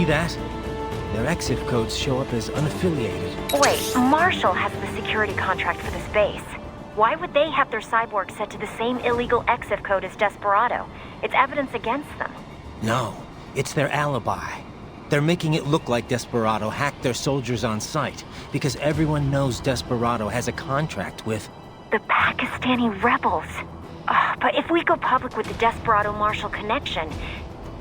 that? Their EXIF codes show up as unaffiliated. Wait, Marshall has the security contract for this base. Why would they have their cyborg set to the same illegal EXIF code as Desperado? It's evidence against them. No, it's their alibi. They're making it look like Desperado hacked their soldiers on sight, because everyone knows Desperado has a contract with... the Pakistani rebels. But if we go public with the Desperado-Marshall connection...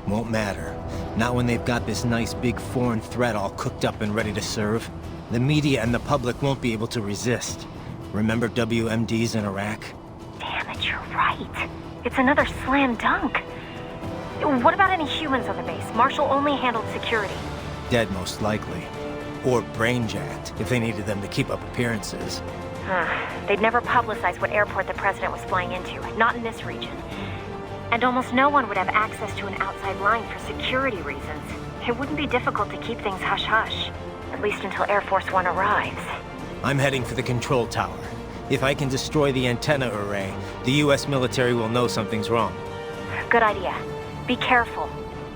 Won't matter. Not when they've got this nice big foreign threat all cooked up and ready to serve. The media and the public won't be able to resist. Remember WMDs in Iraq? Damn it, you're right. It's another slam dunk. What about any humans on the base? Marshall only handled security. Dead, most likely. Or brain-jacked, if they needed them to keep up appearances. They'd never publicize what airport the president was flying into, not in this region. And almost no one would have access to an outside line for security reasons. It wouldn't be difficult to keep things hush-hush, at least until Air Force One arrives. I'm heading for the control tower. If I can destroy the antenna array, the US military will know something's wrong. Good idea. Be careful.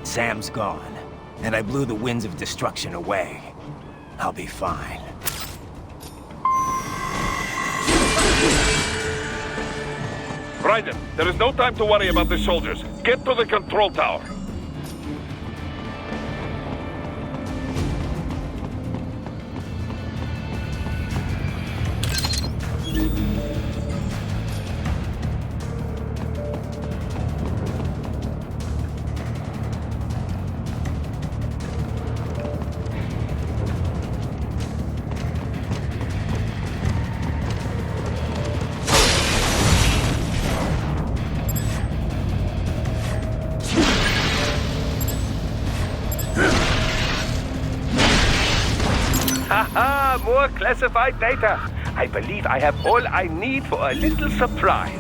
Sam's gone, and I blew the winds of destruction away. I'll be fine. Raiden, there is no time to worry about the soldiers. Get to the control tower. Haha, more classified data. I believe I have all I need for a little surprise.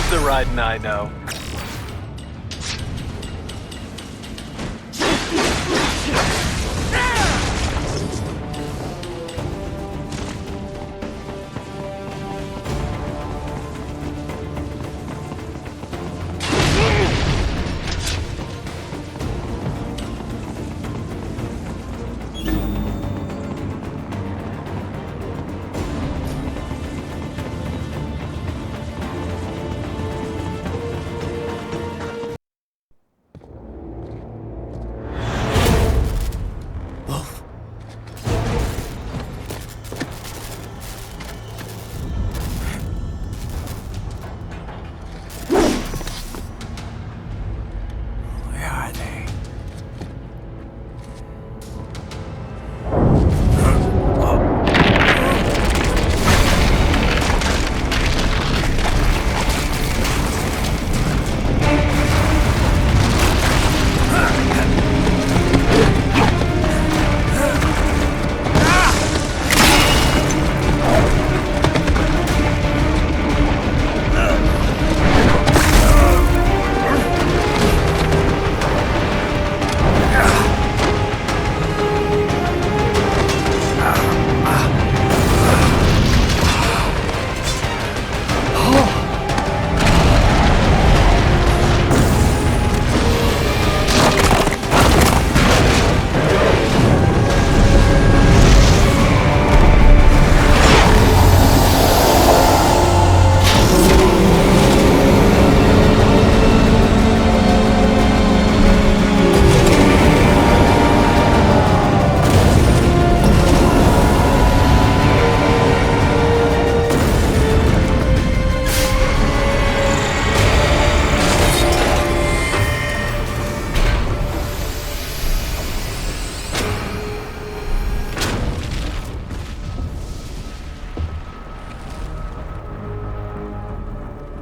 the riding I know.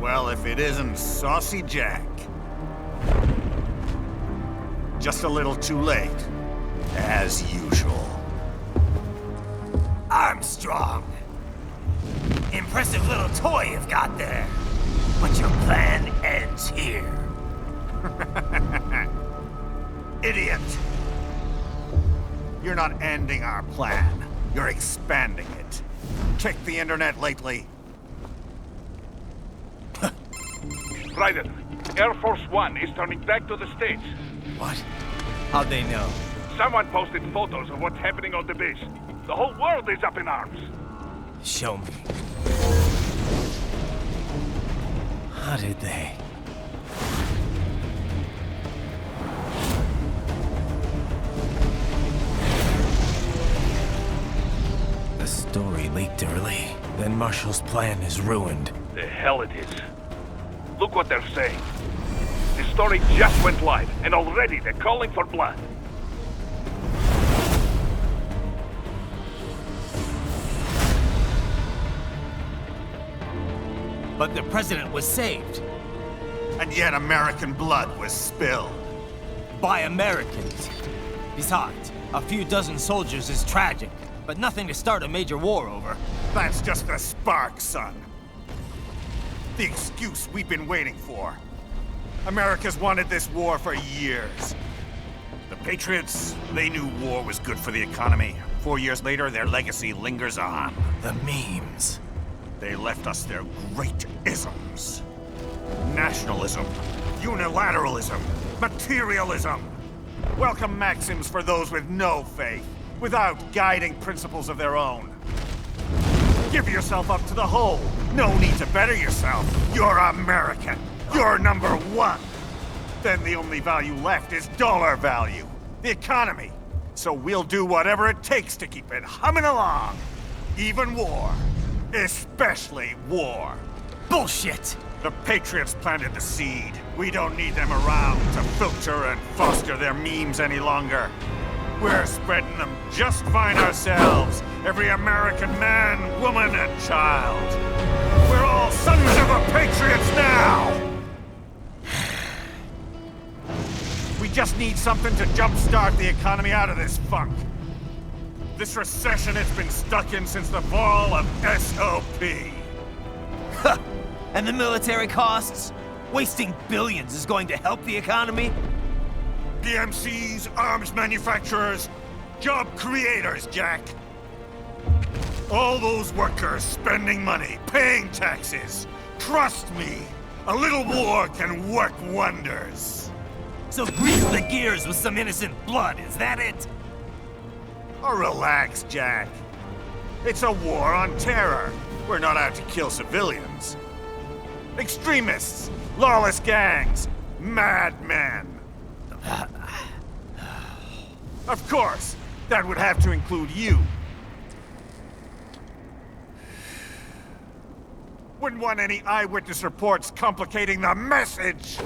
Well, if it isn't Saucy Jack. Just a little too late, as usual. Armstrong. Impressive little toy you've got there. But your plan ends here. Idiot! You're not ending our plan. You're expanding it. Check the internet lately. Ryder, Air Force One is turning back to the States. What? How'd they know? Someone posted photos of what's happening on the base. The whole world is up in arms. Show me. How did they? The story leaked early. Then Marshall's plan is ruined. The hell it is. Look what they're saying. The story just went live, and already they're calling for blood. But the president was saved. And yet American blood was spilled. By Americans. Besides, a few dozen soldiers is tragic, but nothing to start a major war over. That's just a spark, son. The excuse we've been waiting for. America's wanted this war for years. The Patriots, they knew war was good for the economy. 4 years later, their legacy lingers on. The memes. They left us their great isms. Nationalism, unilateralism, materialism. Welcome maxims for those with no faith, without guiding principles of their own. Give yourself up to the whole. No need to better yourself. You're American. You're number one. Then the only value left is dollar value. The economy. So we'll do whatever it takes to keep it humming along. Even war. Especially war. Bullshit! The Patriots planted the seed. We don't need them around to filter and foster their memes any longer. We're spreading them just fine ourselves. Every American man, woman, and child. We're all sons of the Patriots now! We just need something to jumpstart the economy out of this funk. This recession it's been stuck in since the fall of SOP. And the military costs? Wasting billions is going to help the economy? PMCs, arms manufacturers, job creators, Jack. All those workers spending money, paying taxes. Trust me, a little more can work wonders. So grease the gears with some innocent blood, is that it? Oh, relax, Jack. It's a war on terror. We're not out to kill civilians. Extremists, lawless gangs, madmen. Of course, that would have to include you. Wouldn't want any eyewitness reports complicating the message.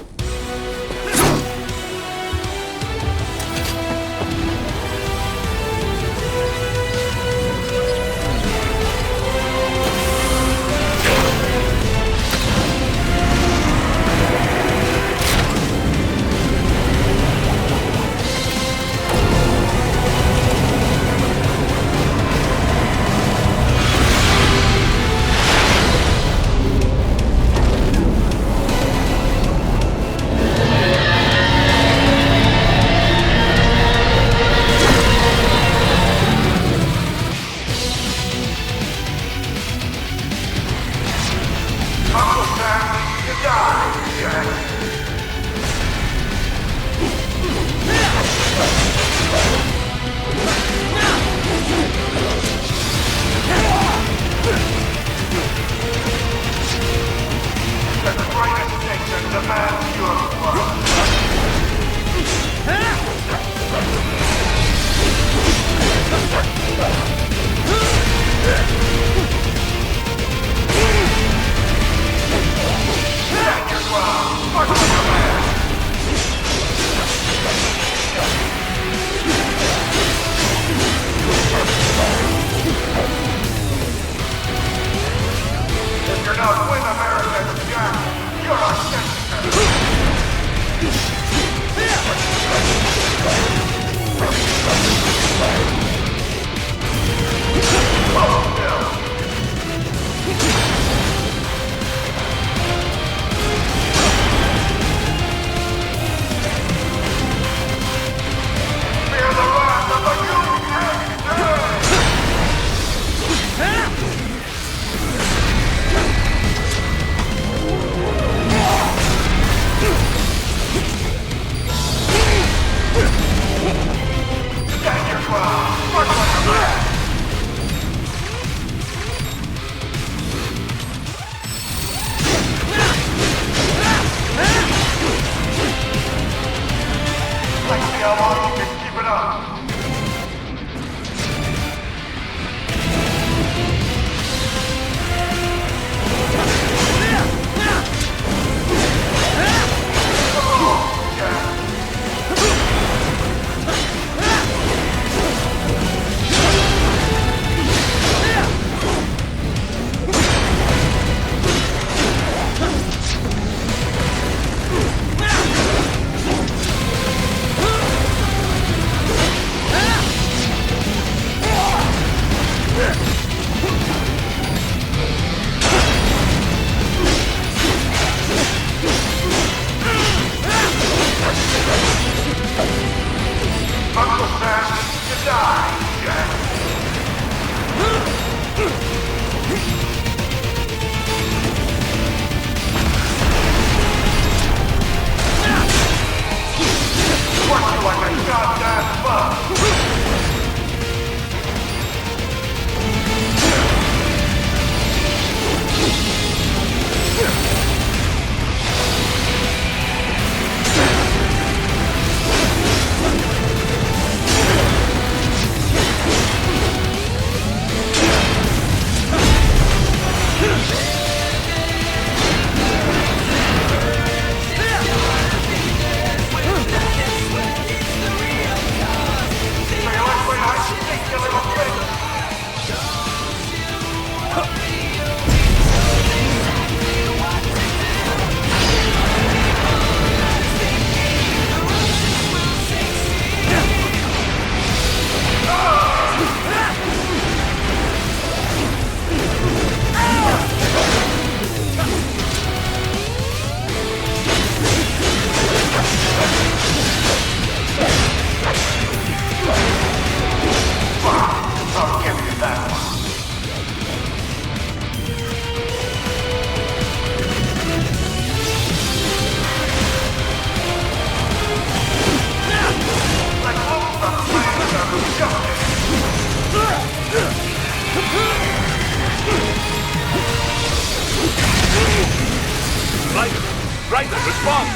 bump!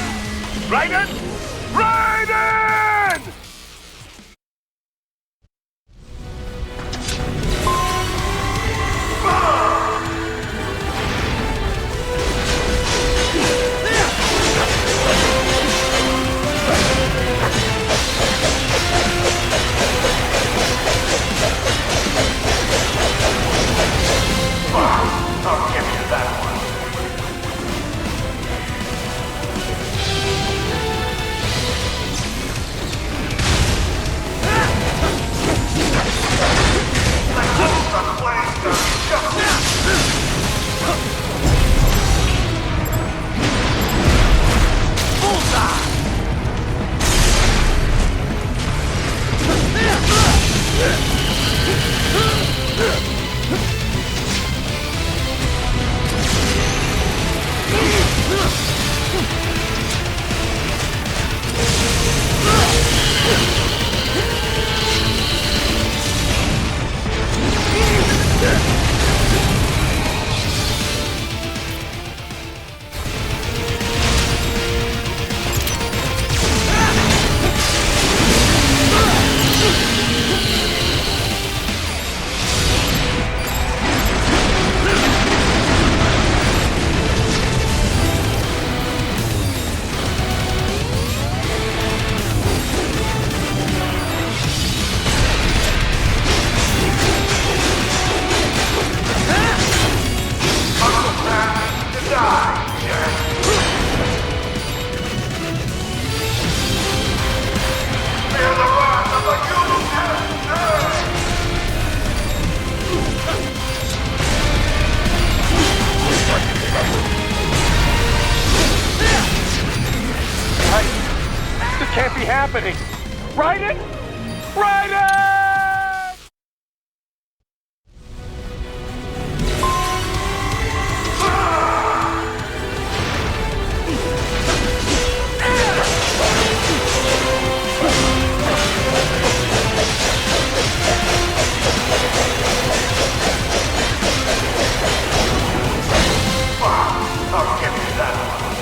Raiden! Raiden! I'll give you that one. This can't be happening! Raiden! Raiden! I'll give you that one.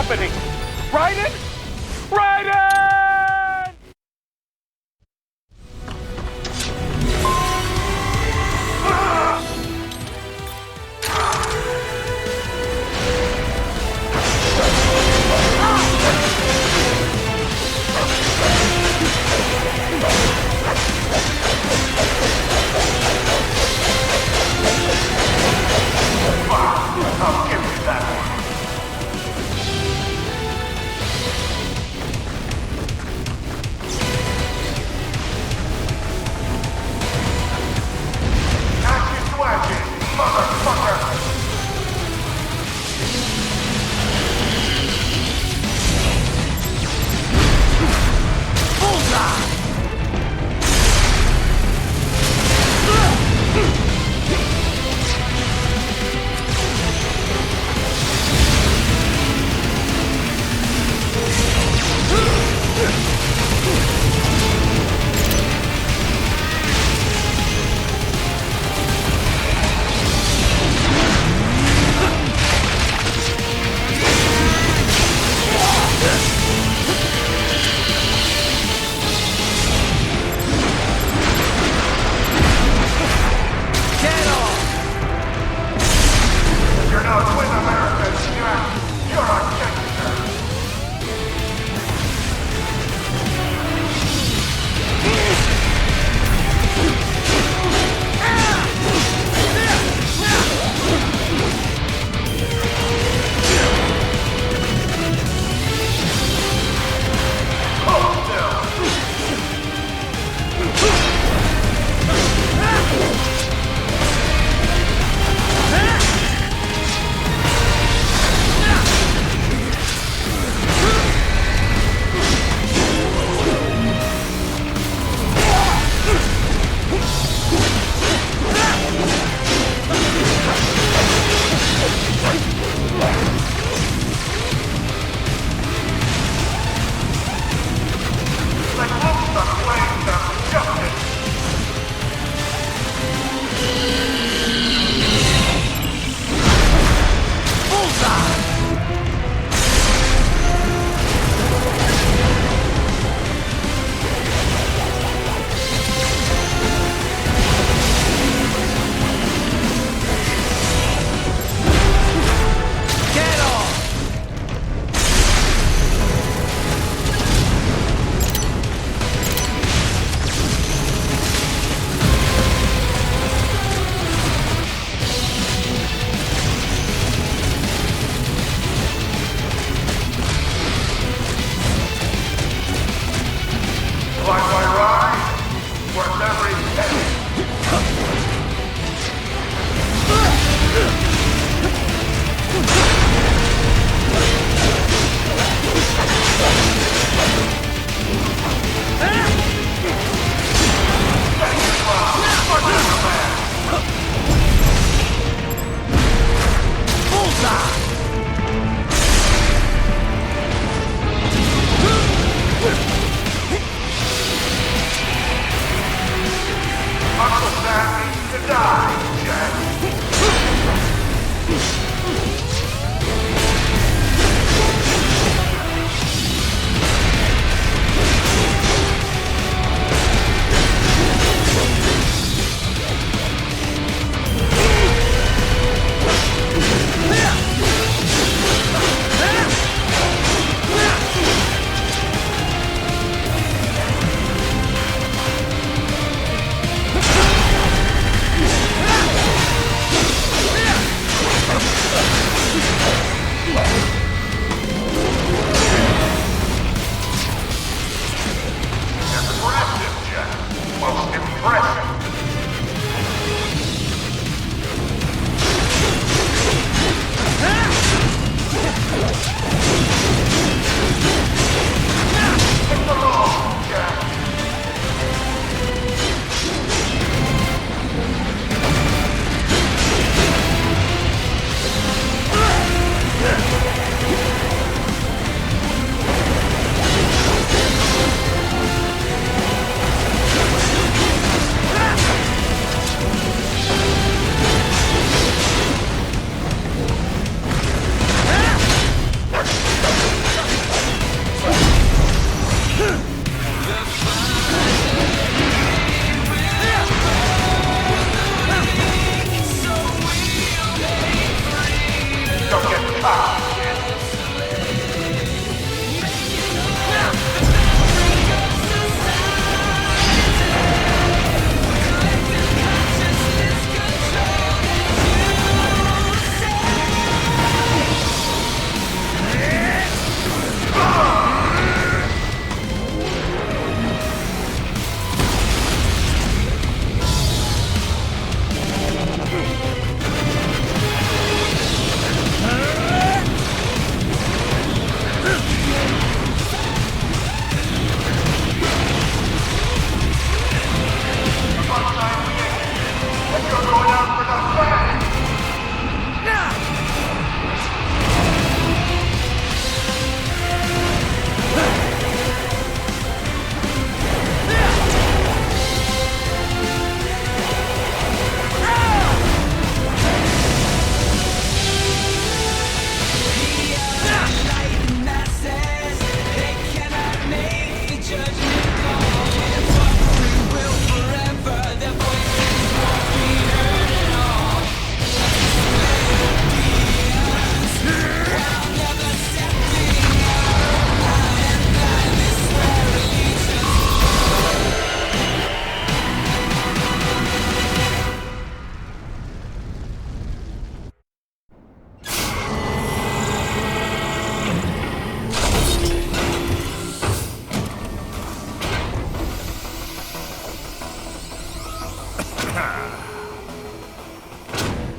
happening? Raiden? Raiden!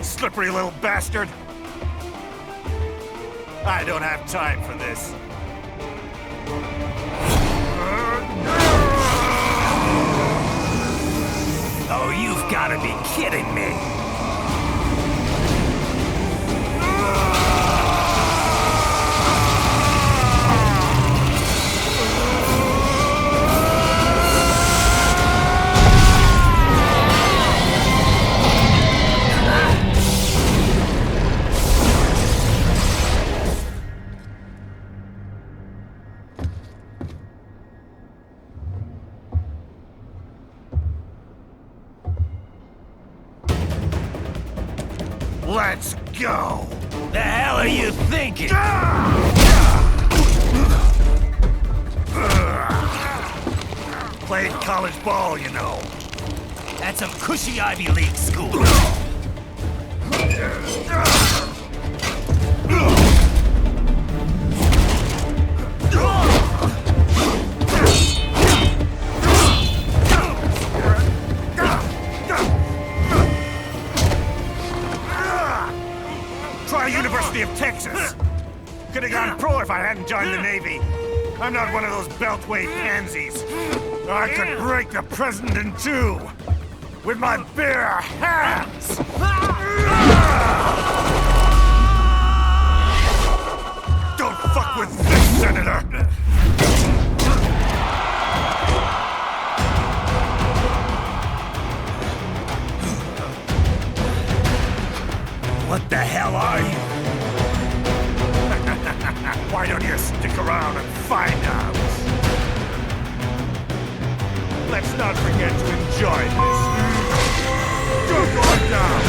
slippery little bastard! I don't have time for this. Oh, you've gotta be kidding me! Let's go! The hell are you thinking? Played college ball, you know. That's some cushy Ivy League school. Try University of Texas. Could have gone pro if I hadn't joined the Navy. I'm not one of those beltway pansies. I could break the president in two with my bare hands. Don't fuck with this, Senator. What the hell are you? Why don't you stick around and find out? Let's not forget to enjoy this. You're going down!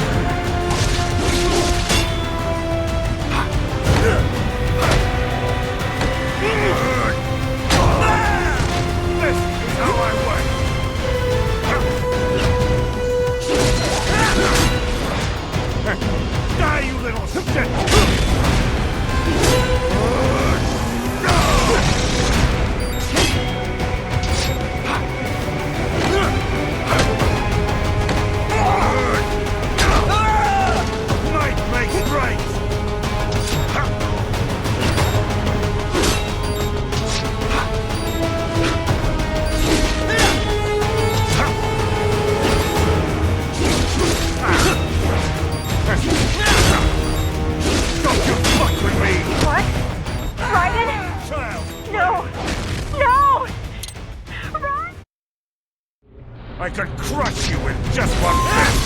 This is how I work! Die, you little shit! Might makes right! Don't you fuck with me! What? Raiden? Child! No! No! Run! I could crush you with just one fist!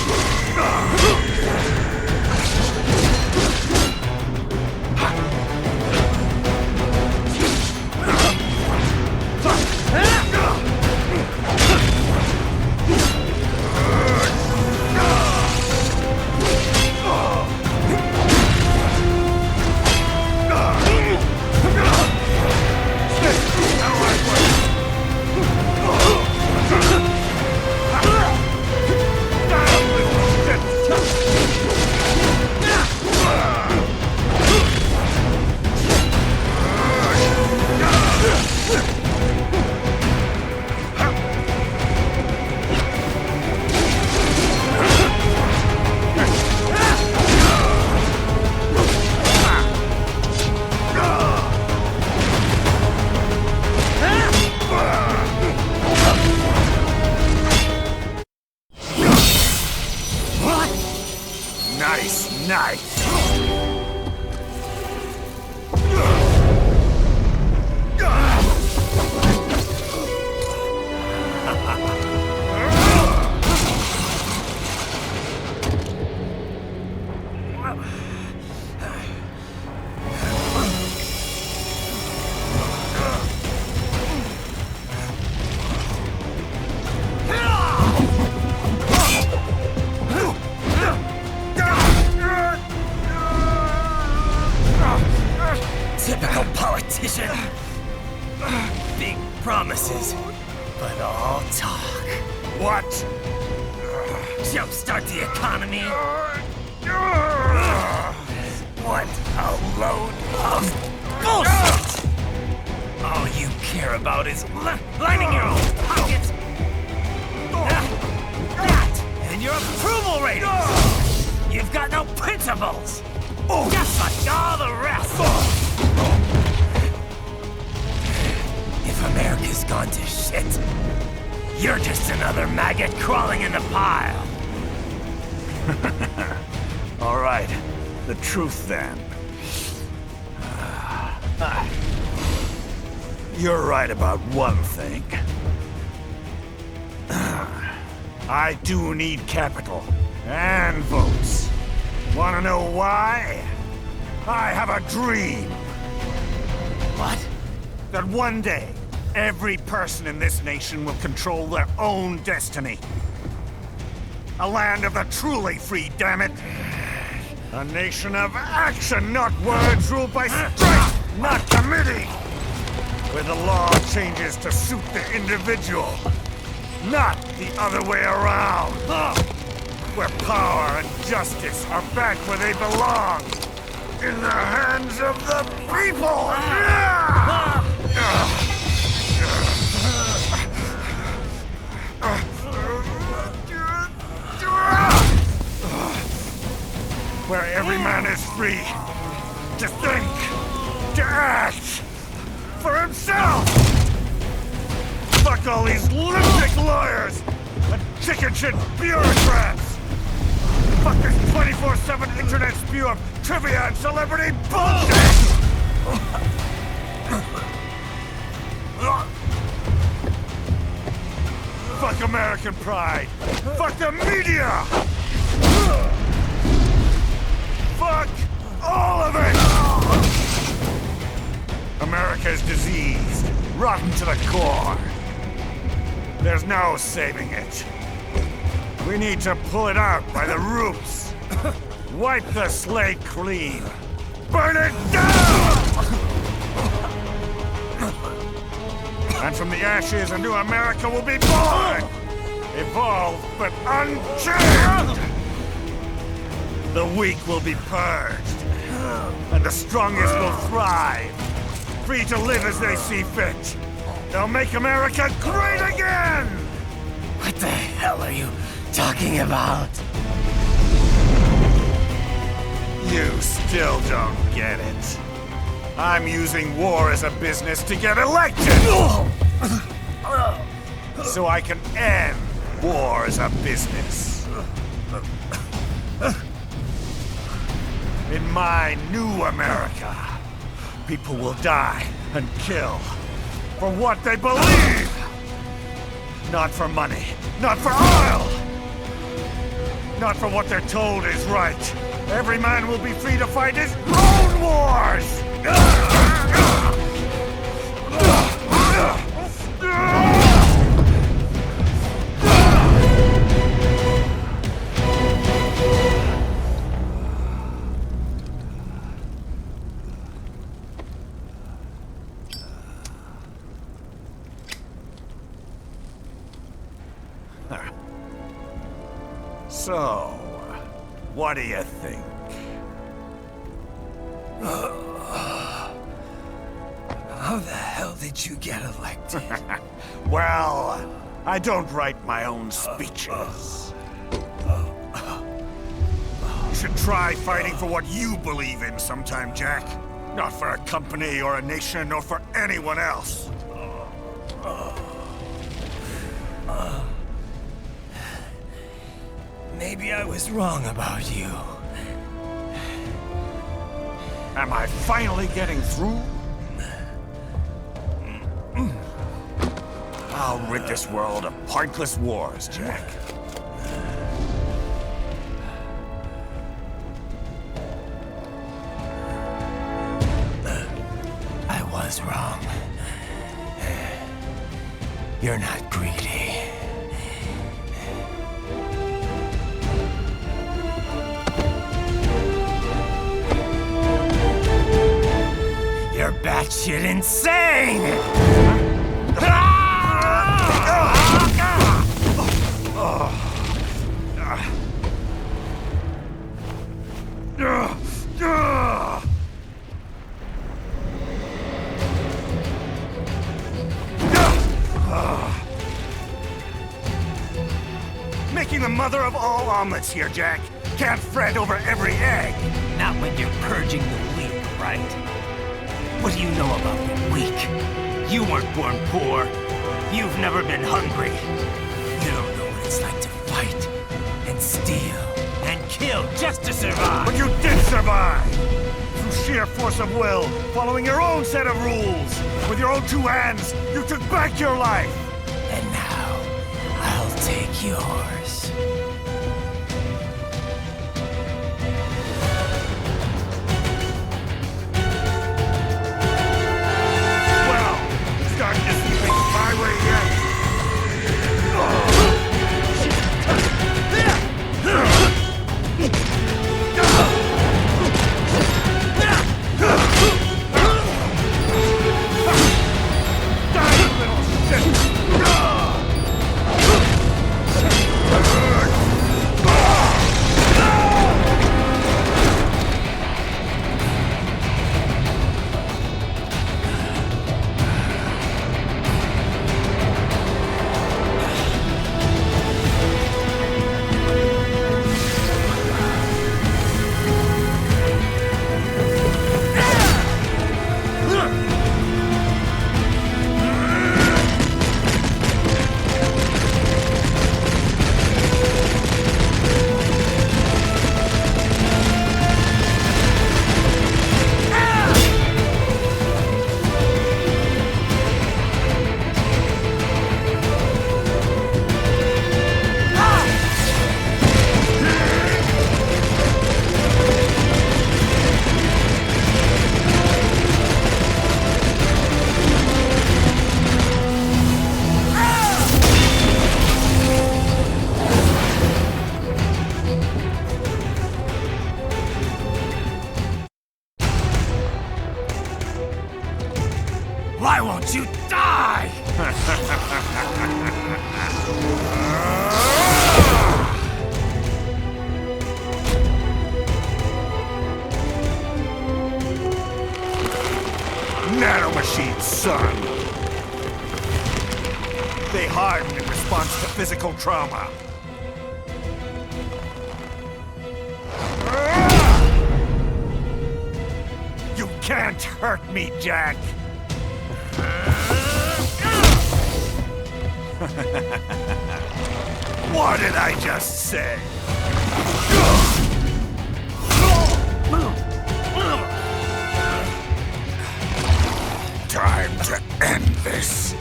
Nice, nice! Typical politician. Big promises, but all talk. What? Jumpstart the economy. What a load of bullshit! All you care about is lining your own pockets. That and your approval ratings. You've got no principles! Just like all the rest! If America's gone to shit, you're just another maggot crawling in the pile. All right, the truth then. You're right about one thing. I do need capital and votes. Wanna know why? I have a dream. What? That one day, every person in this nation will control their own destiny. A land of the truly free, damn it! A nation of action, not words, ruled by strength, not committee! Where the law changes to suit the individual, not the other way around! Where power and justice are back where they belong! In the hands of the people! Where every man is free to think, to act for himself! Fuck all these lunatic lawyers and chicken shit bureaucrats! Fuck this 24/7 internet spew of trivia and celebrity bullshit! Fuck American pride! Fuck the media! Fuck all of it! America's diseased, rotten to the core. There's no saving it. We need to pull it out by the roots. Wipe the slate clean. Burn it down! And from the ashes, a new America will be born! Evolved, but unchained! The weak will be purged, and the strongest will thrive, free to live as they see fit. They'll make America great again! What the hell are you talking about? You still don't get it. I'm using war as a business to get elected! So I can end war as a business. In my new America, people will die and kill for what they believe! Not for money, not for oil! Not for what they're told is right. Every man will be free to fight his own wars! So, what do you think? How the hell did you get elected? Well, I don't write my own speeches. You should try fighting for what you believe in sometime, Jack. Not for a company or a nation or for anyone else. Maybe I was wrong about you. Am I finally getting through? I'll rid this world of pointless wars, Jack. I was wrong. You're not greedy. You're batshit insane! Making the mother of all omelets here, Jack. can't fret over every egg! Not when you're purging the weak, right? What do you know about the weak? You weren't born poor. You've never been hungry. You don't know what it's like to fight, and steal, and kill just to survive! But you did survive! Through sheer force of will, following your own set of rules! With your own two hands, you took back your life! And now, I'll take yours. Well, starting to see things my way yet! Why won't you die? Nanomachines, son! They harden in response to physical trauma. You can't hurt me, Jack! What did I just say? Time to end this.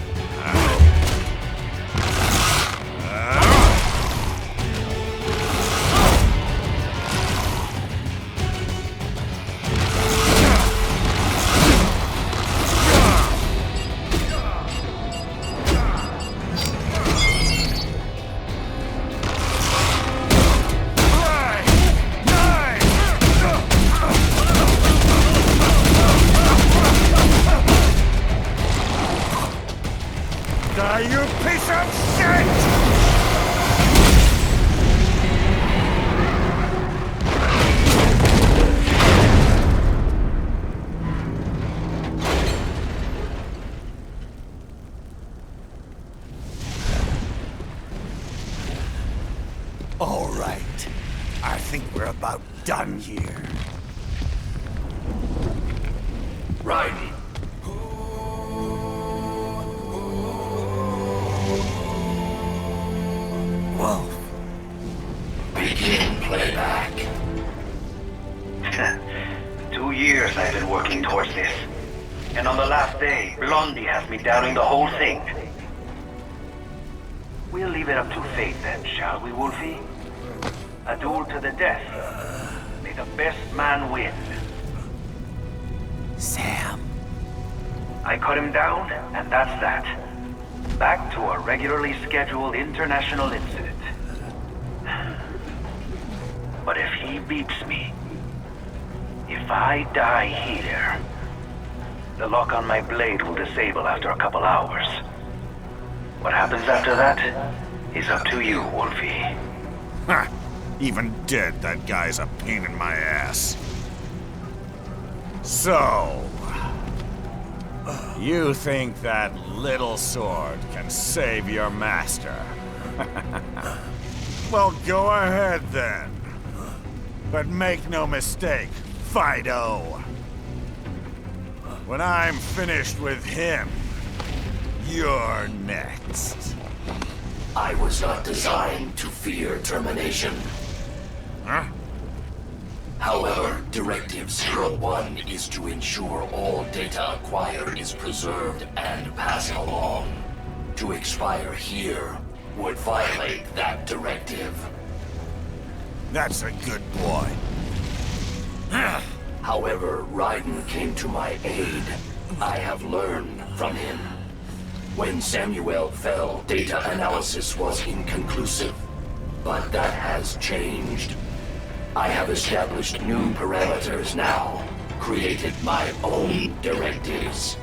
Die, you piece of shit! All right. I think we're about done here. Right. Wolf. Begin playback. 2 years I've been working towards this. And on the last day, Blondie has me doubting the whole thing. We'll leave it up to fate then, shall we, Wolfie? A duel to the death. May the best man win. Sam. I cut him down, and that's that. Back to a regularly scheduled international incident. But if he beeps me, if I die here, the lock on my blade will disable after a couple hours. What happens after that is up to you, Wolfie. Ha! Even dead, that guy's a pain in my ass. So... you think that little sword can save your master? Well, go ahead then. But make no mistake, Fido. When I'm finished with him, you're next. I was not designed to fear termination. Huh? However, Directive 01 is to ensure all data acquired is preserved and passed along. To expire here would violate that directive. That's a good boy. However, Raiden came to my aid. I have learned from him. When Samuel fell, data analysis was inconclusive. But that has changed. I have established new parameters now, created my own directives.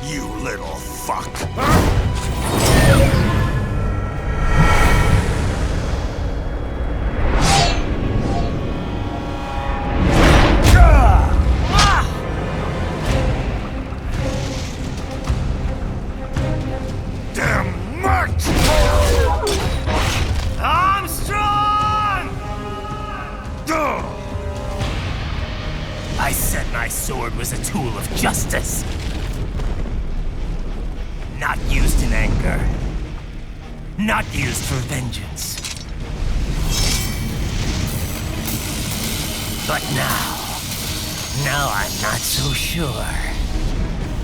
You little fuck. Damn much! I'm strong! I said my sword was a tool of justice. Not used in anger. Not used for vengeance. But now I'm not so sure.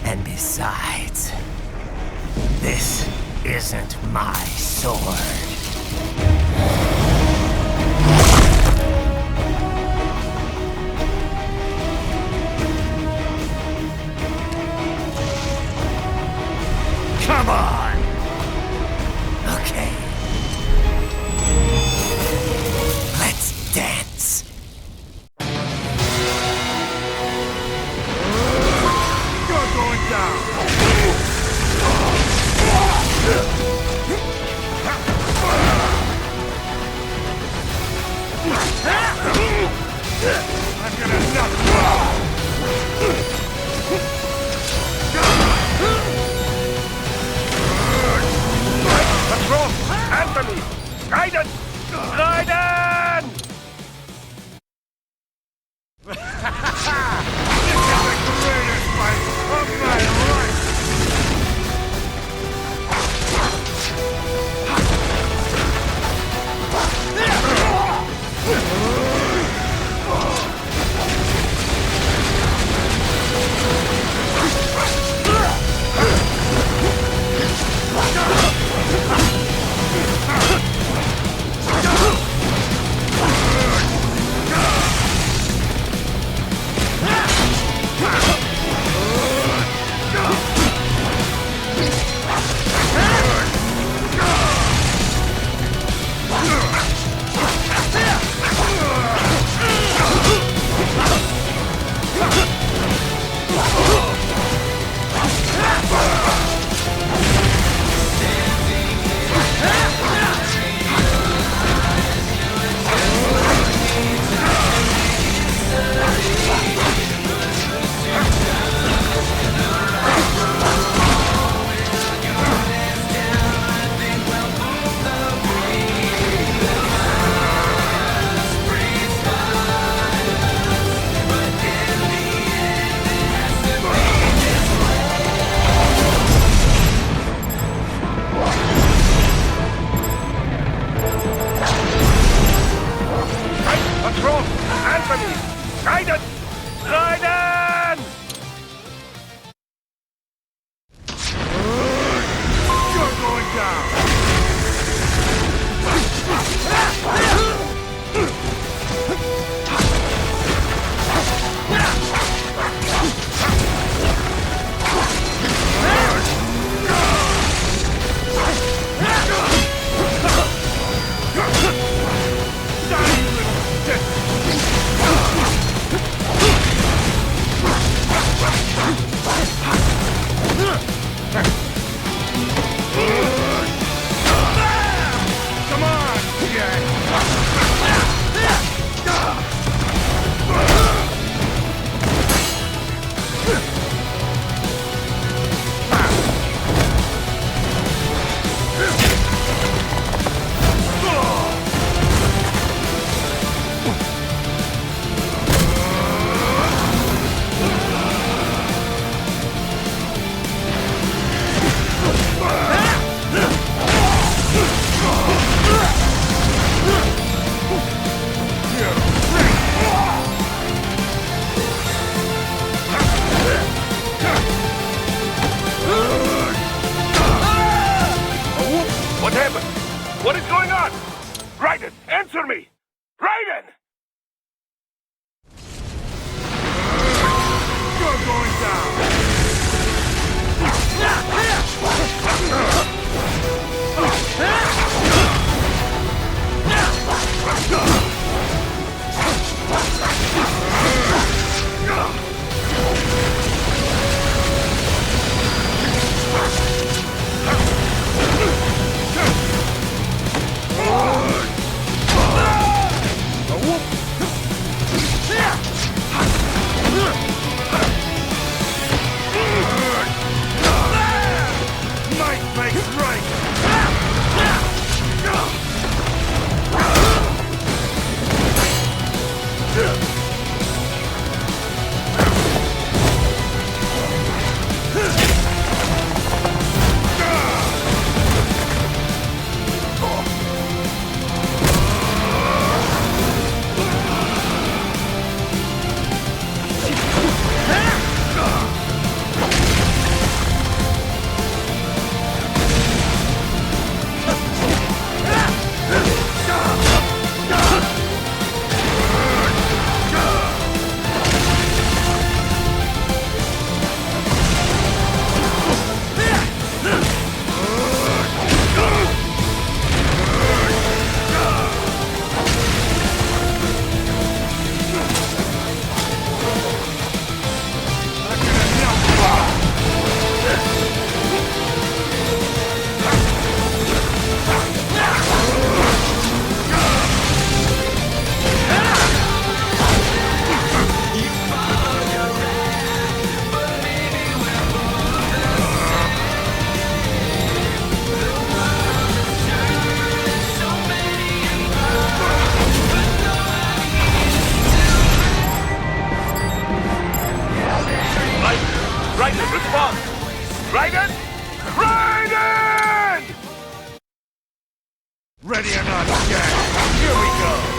And besides, this isn't my sword. Come on! Okay. Let's dance. You're going down! I'm gonna knock you out! What's wrong? Answer me! Raiden! Raiden! This is the greatest fight of my life! What's wrong? Answer me! Raiden! Raiden! You're going down! Die, you little shit! Answer me! Raiden! You're going down! Might makes right! Raiden, respond! Raiden! Raiden! Ready or not, Jack! Here we go!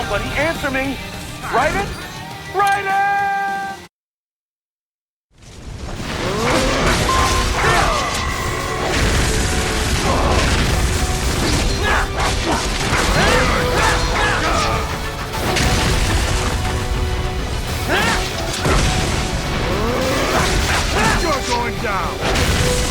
Buddy, answer me! Raiden? Raiden! You're going down!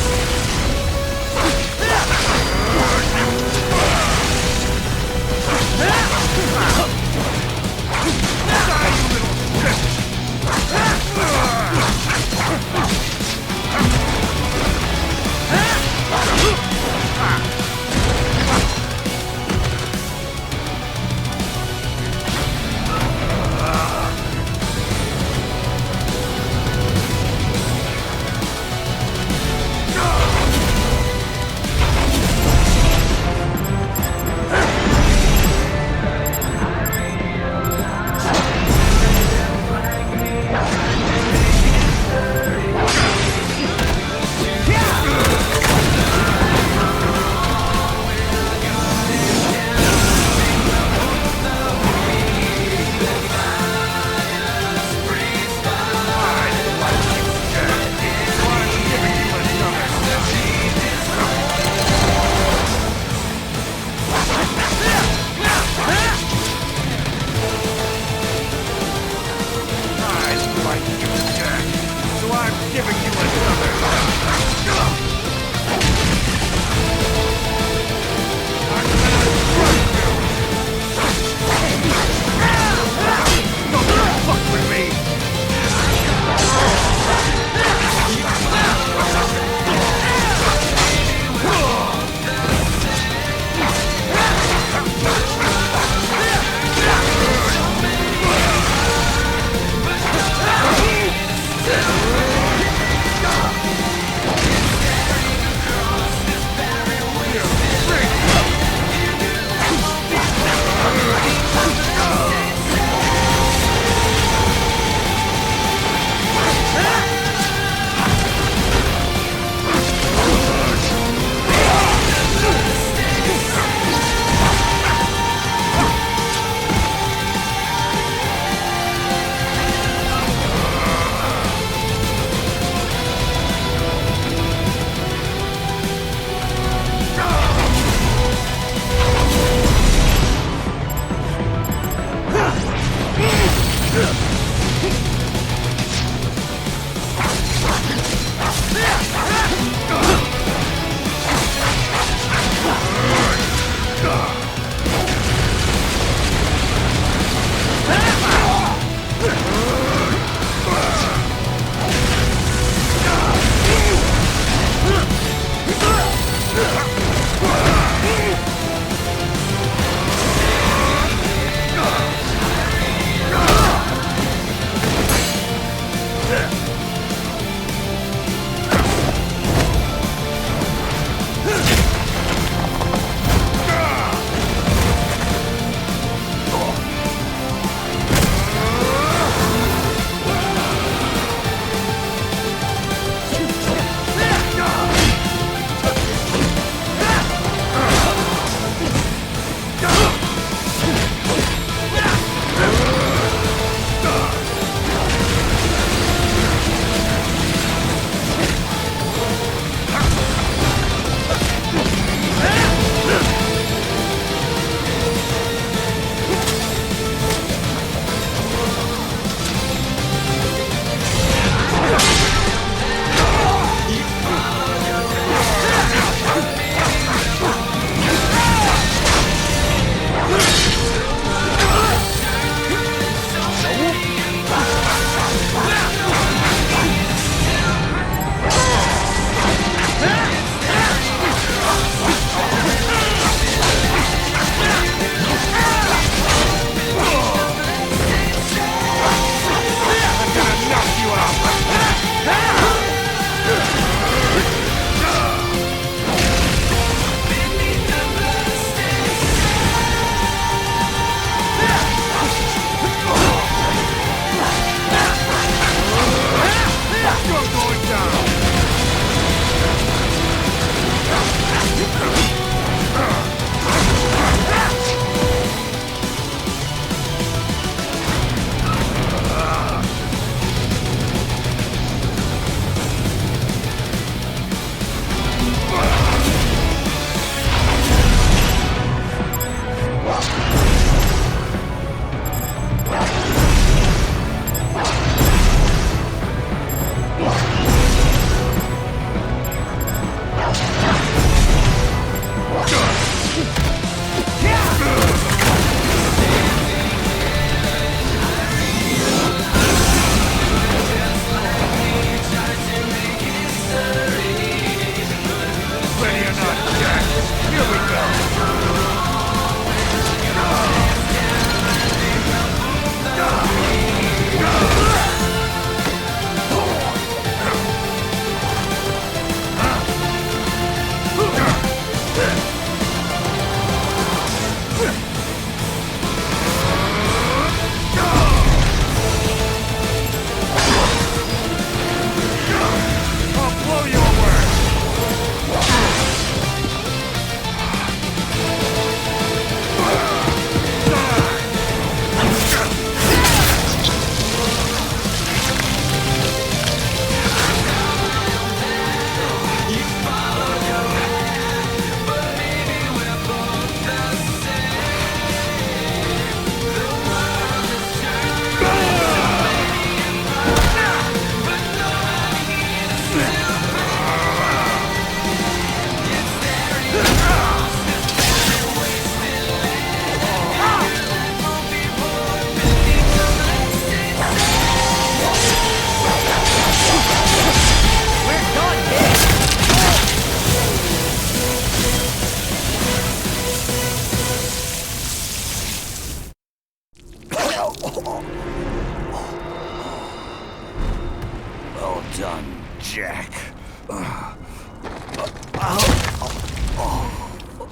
done, Jack.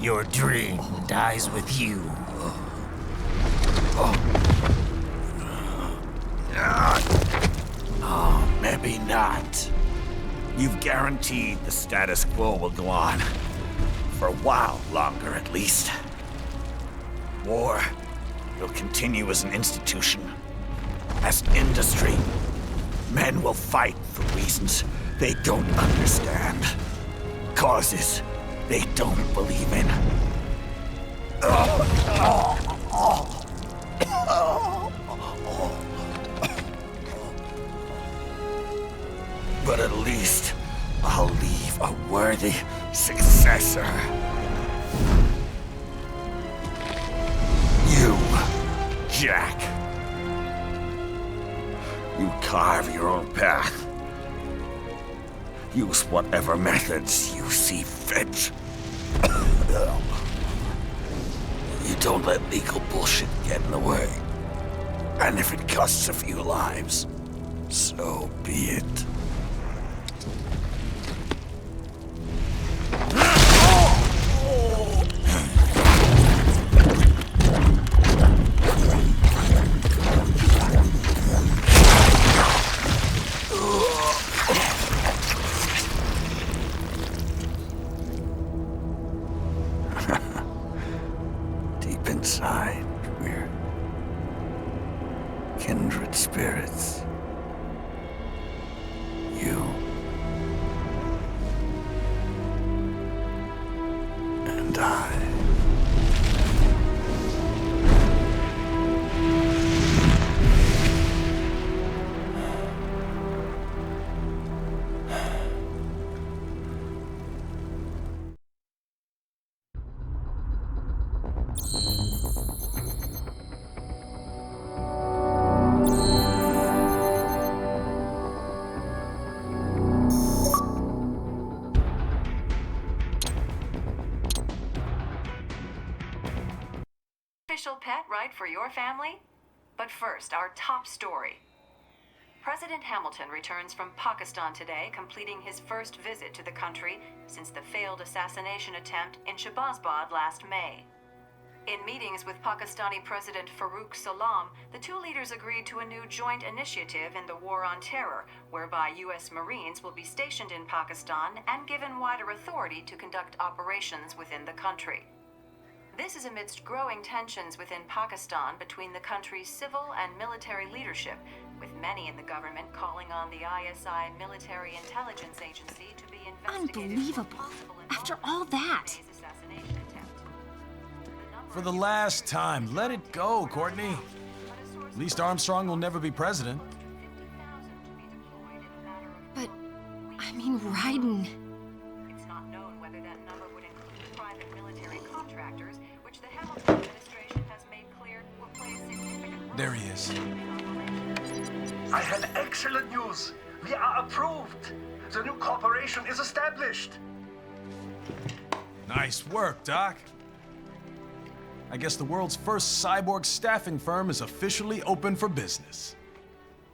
Your dream dies with you. Oh, maybe not. You've guaranteed the status quo will go on. For a while longer, at least. War will continue as an institution. As industry. Men will fight for reasons they don't understand. Causes they don't believe in. But at least I'll leave a worthy successor. You, Jack. You carve your own path. Use whatever methods you see fit. You don't let legal bullshit get in the way. And if it costs a few lives, so be it. Inside, we're kindred spirits. You and I. Official pet right for your family? But first, our top story. President Hamilton returns from Pakistan today, completing his first visit to the country since the failed assassination attempt in Shahbazbad last May. In meetings with Pakistani President Farooq Salam, the two leaders agreed to a new joint initiative in the war on terror, whereby U.S. Marines will be stationed in Pakistan and given wider authority to conduct operations within the country. This is amidst growing tensions within Pakistan between the country's civil and military leadership, with many in the government calling on the ISI military intelligence agency to be investigated. Unbelievable. After all that. For the last time, let it go, Courtney. At least Armstrong will never be president. But, I mean, Raiden. It's not known whether that number would include private military contractors, which the Hamilton administration has made clear will play a significant role. There he is. I have excellent news. We are approved. The new corporation is established. Nice work, Doc. I guess the world's first cyborg staffing firm is officially open for business.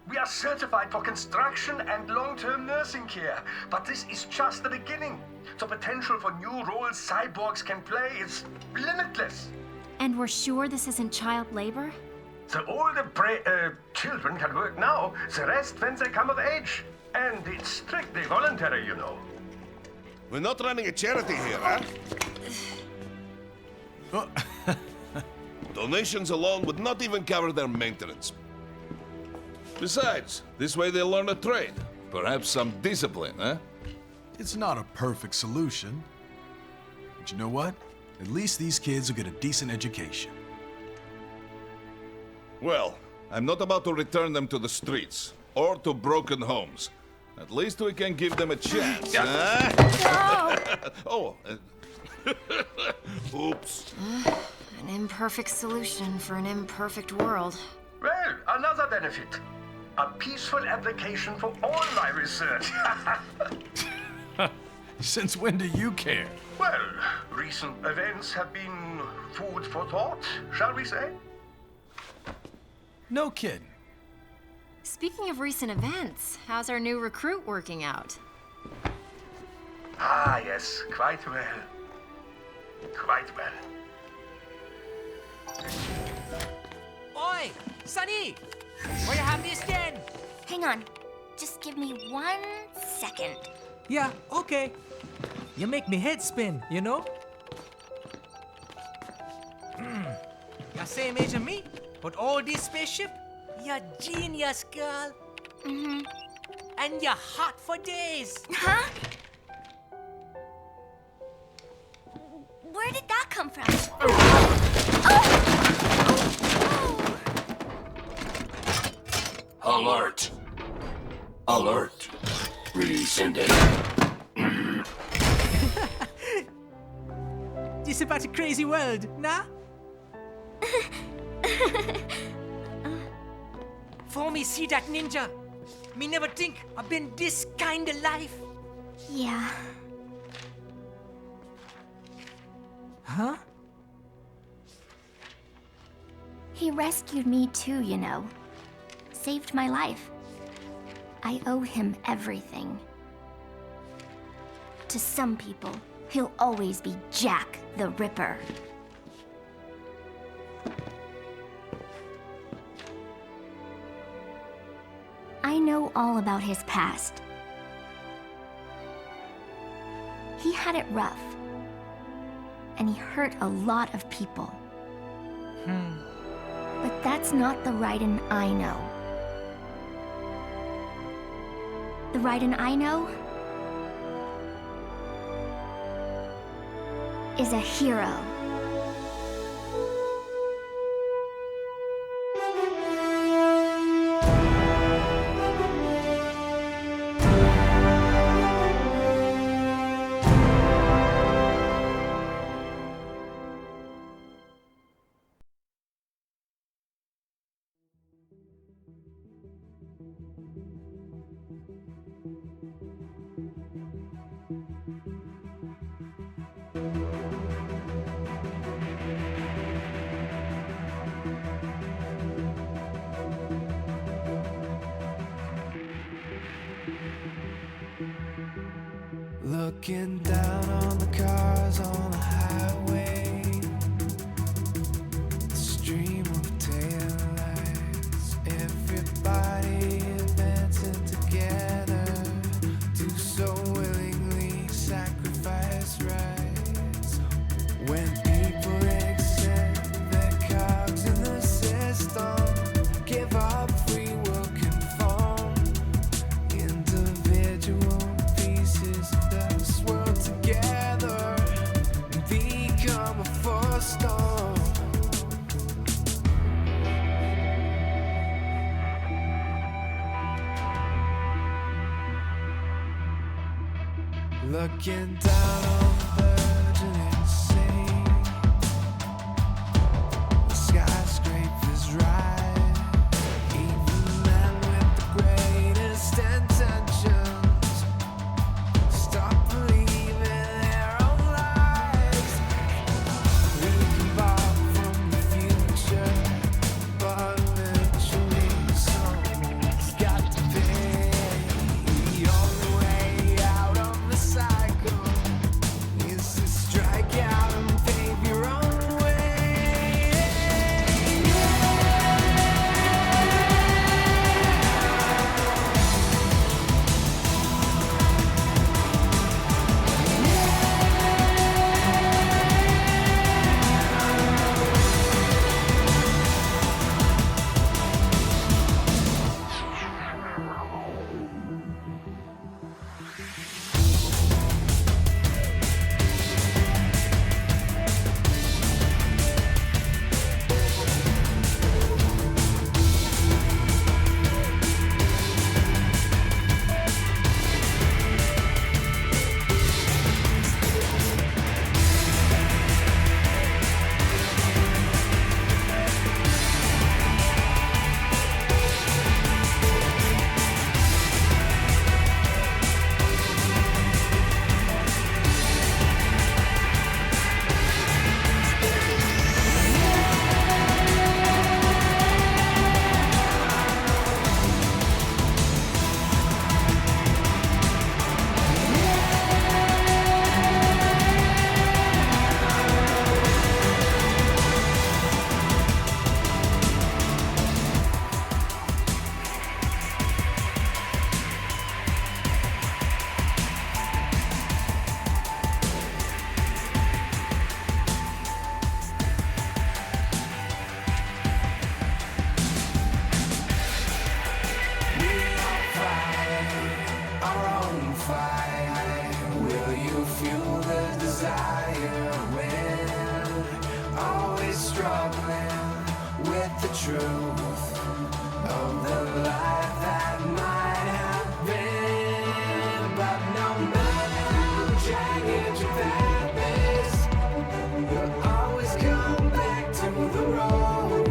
We are certified for construction and long-term nursing care, but this is just the beginning. The potential for new roles cyborgs can play is limitless. And we're sure this isn't child labor? The older children can work now, the rest when they come of age. And it's strictly voluntary, you know. We're not running a charity here, huh? Donations alone would not even cover their maintenance. Besides, this way they'll learn a trade. Perhaps some discipline, huh? It's not a perfect solution. But you know what? At least these kids will get a decent education. Well, I'm not about to return them to the streets or to broken homes. At least we can give them a chance, huh? Oh. Oops. An imperfect solution for an imperfect world. Well, another benefit. A peaceful application for all my research. Since when do you care? Well, recent events have been food for thought, shall we say? No kidding. Speaking of recent events, how's our new recruit working out? Ah, yes, quite well. Quite well. Oi! Sonny! Where you have this then? Hang on. Just give me 1 second. Yeah, okay. You make me head spin, you know? You're same age as me, but all this spaceship? You're genius, girl. Mm-hmm. And you're hot for days. Huh? Where did that come from? Alert! Alert! Rescinded. This about a crazy world, nah? For me see that ninja, me never think I've been this kind of life. Yeah. Huh? He rescued me too, you know. Saved my life. I owe him everything. To some people, he'll always be Jack the Ripper. I know all about his past. He had it rough. And he hurt a lot of people. But that's not the Raiden I know. The Raiden I know is a hero. Looking down on the cars on the highway, the stream of taillights, everybody advancing together, do so willingly sacrifice rights. When people accept their cogs in the system, give up free will conform, individual pieces that swirl together and become a force storm. Looking down on the burgeoning sea, the skyscrapers rise, even men with the greatest intentions stop believing their own lives. We can borrow from the future, but eventually someone's got to pay. The only way out of the cycle fight? Will you fuel the desire when always struggling with the truth of the life that might have been? But no matter how jagged your path is, you'll always come back to the road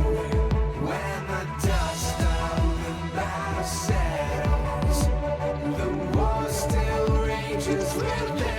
when the dust of the battle settles. The war still rages within.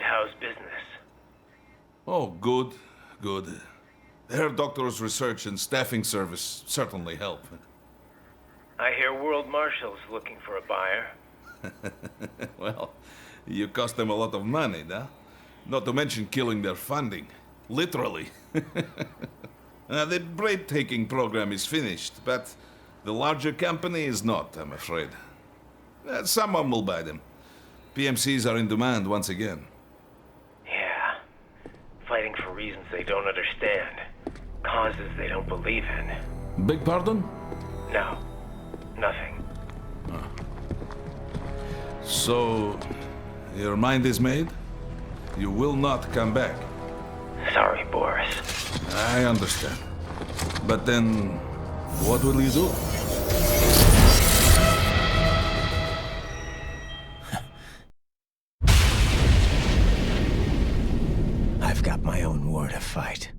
How's business? Oh, good, good. Herr Doctor's research and staffing service certainly help. I hear World Marshal's looking for a buyer. Well, you cost them a lot of money, huh? Not to mention killing their funding. Literally. The break-taking program is finished, but the larger company is not, I'm afraid. Someone will buy them. PMCs are in demand once again. Yeah. Fighting for reasons they don't understand. Causes they don't believe in. Beg pardon? No. Nothing. So, your mind is made? You will not come back? Sorry, Boris. I understand. But then, what will you do? I've got my own war to fight.